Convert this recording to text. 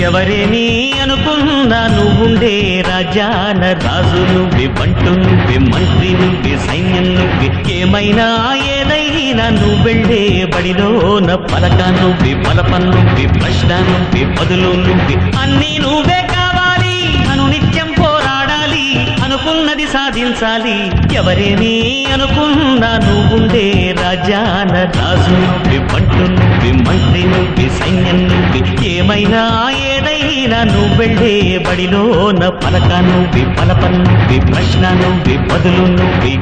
ఎవరేని అనుకున్నా నువ్వుండే రాజాన రాజు నువ్వే, బంటు నువ్వే, మంత్రి నువ్వే, సైన్యం నువ్వే, ఏమైనా ఏదైనా నువ్వెళ్ళే బడిలోన పలక నువ్వే, పలపం నువ్వే, ప్రశ్న నువ్వే, బదులు నువ్వే, అన్నీ నువ్వే కావాలి. అనునిత్యం పోరాడాలి, అనుకున్నది సాధించాలి. ఎవరేని అనుకున్నా నువ్వుండే రాజాన రాజు నువ్వే, బంటు నువ్వే, మంత్రి నువ్వే, సైన్యం నువ్వే, ఏమైనా ఏదైనా నువ్వెళ్ళే బడిలోన పలక నువ్వే, పలపం నువ్వే, ప్రశ్న నువ్వే, బదులు నువ్వే.